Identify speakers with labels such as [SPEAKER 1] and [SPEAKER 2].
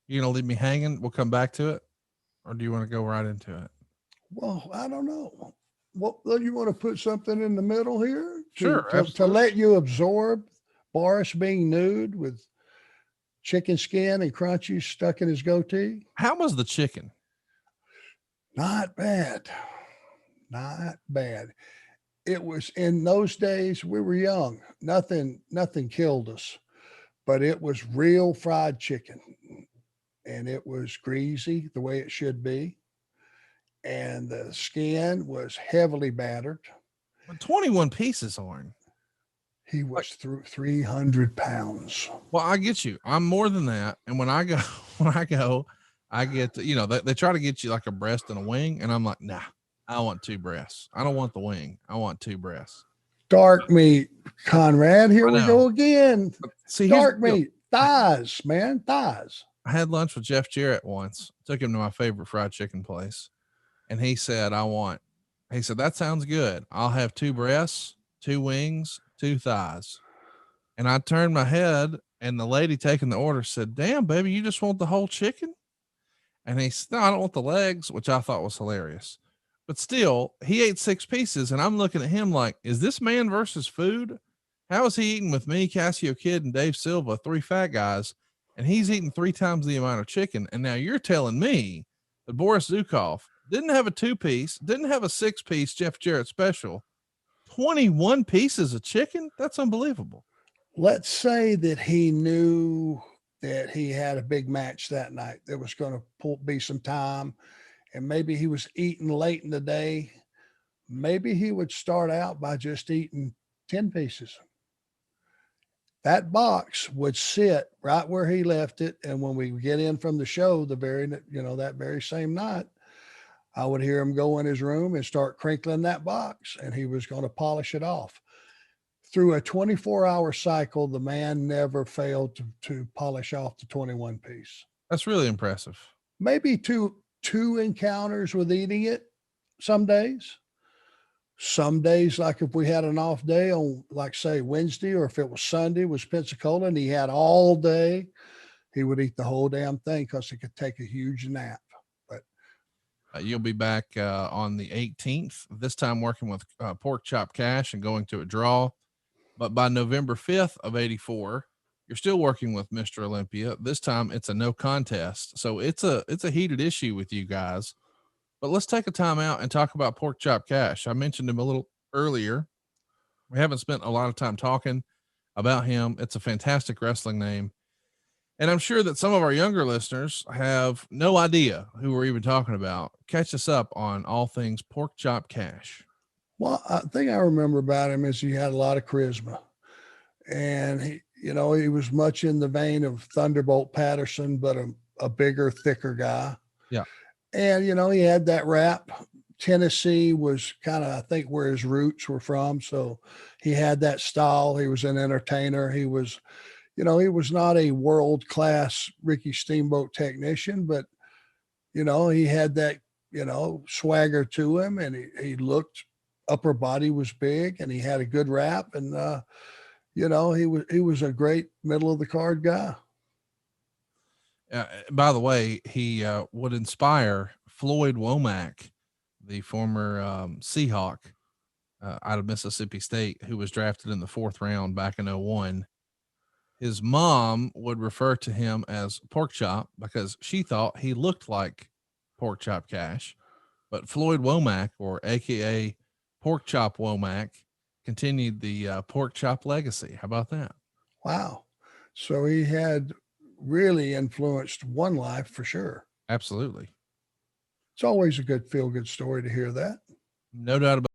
[SPEAKER 1] You gonna leave me hanging? We'll come back to it, or do you want to go right into it?
[SPEAKER 2] Well, I don't know. What you want to put something in the middle here
[SPEAKER 1] Sure,
[SPEAKER 2] to
[SPEAKER 1] absolutely.
[SPEAKER 2] let you absorb Boris being nude with chicken skin and crunchies stuck in his goatee?
[SPEAKER 1] How was the chicken?
[SPEAKER 2] Not bad. Not bad. It was in those days we were young. Nothing killed us, but it was real fried chicken and it was greasy the way it should be. And the skin was heavily battered.
[SPEAKER 1] 21 pieces, Arn.
[SPEAKER 2] He
[SPEAKER 1] Like,
[SPEAKER 2] was through 300 pounds.
[SPEAKER 1] well, I get you. I'm more than that. And when I go, when I go, I get, they try to get you like a breast and a wing. And I'm like, nah, I want two breasts. I don't want the wing. I want two breasts.
[SPEAKER 2] Dark meat, Conrad. Here
[SPEAKER 1] I
[SPEAKER 2] we
[SPEAKER 1] know.
[SPEAKER 2] go again.
[SPEAKER 1] See, here's the
[SPEAKER 2] Dark
[SPEAKER 1] deal.
[SPEAKER 2] meat, thighs, man, thighs.
[SPEAKER 1] I had lunch with Jeff Jarrett once, took him to my favorite fried chicken place. And he said, he said, that sounds good. I'll have two breasts, two wings, two thighs. And I turned my head and the lady taking the order said, damn, baby, you just want the whole chicken? And he said, no, I don't want the legs, which I thought was hilarious. But still, he ate 6 pieces. And I'm looking at him like, is this man versus food? How is he eating with me, Cassio Kidd, and Dave Silva, 3 fat guys? And he's eating 3 times the amount of chicken. And now you're telling me that Boris Zukov didn't have a 2-piece, didn't have a 6-piece Jeff Jarrett special, 21 pieces of chicken? That's unbelievable.
[SPEAKER 2] Let's say that he knew that he had a big match that night. There was going to be some time, and maybe he was eating late in the day. Maybe he would start out by just eating 10 pieces. That box would sit right where he left it. And when we get in from the show, that very same night, I would hear him go in his room and start crinkling that box, and he was going to polish it off. Through a 24-hour cycle, the man never failed to polish off the 21 piece.
[SPEAKER 1] That's really impressive.
[SPEAKER 2] Maybe two encounters with eating it some days. Some days, like if we had an off day on, like say Wednesday, or if it was Sunday, was Pensacola, and he had all day, he would eat the whole damn thing because he could take a huge nap. But
[SPEAKER 1] you'll be back on the 18th, this time working with Pork Chop Cash and going to a draw. But by November 5th of 84, you're still working with Mr. Olympia. This time it's a no contest. So it's a heated issue with you guys. But let's take a time out and talk about Pork Chop Cash. I mentioned him a little earlier. We haven't spent a lot of time talking about him. It's a fantastic wrestling name. And I'm sure that some of our younger listeners have no idea who we're even talking about. Catch us up on all things Pork Chop Cash.
[SPEAKER 2] well, I think I remember about him is he had a lot of charisma, and he was much in the vein of Thunderbolt Patterson, but a bigger, thicker guy.
[SPEAKER 1] Yeah.
[SPEAKER 2] And he had that rap. Tennessee was kind of, I think, where his roots were from. So he had that style. He was an entertainer. He was not a world-class Ricky Steamboat technician, but, he had that, swagger to him, and he looked, upper body was big, and he had a good rap. And, he was a great middle of the card guy.
[SPEAKER 1] By the way, he would inspire Floyd Womack, the former Seahawk out of Mississippi State, who was drafted in the 4th round back in 01. His mom would refer to him as Pork Chop because she thought he looked like Pork Chop Cash. But Floyd Womack, or AKA Pork Chop Womack, continued the Pork Chop legacy. How about that?
[SPEAKER 2] Wow. So he had really influenced one life for sure.
[SPEAKER 1] Absolutely.
[SPEAKER 2] It's always a good feel-good story to hear that.
[SPEAKER 1] No doubt about it.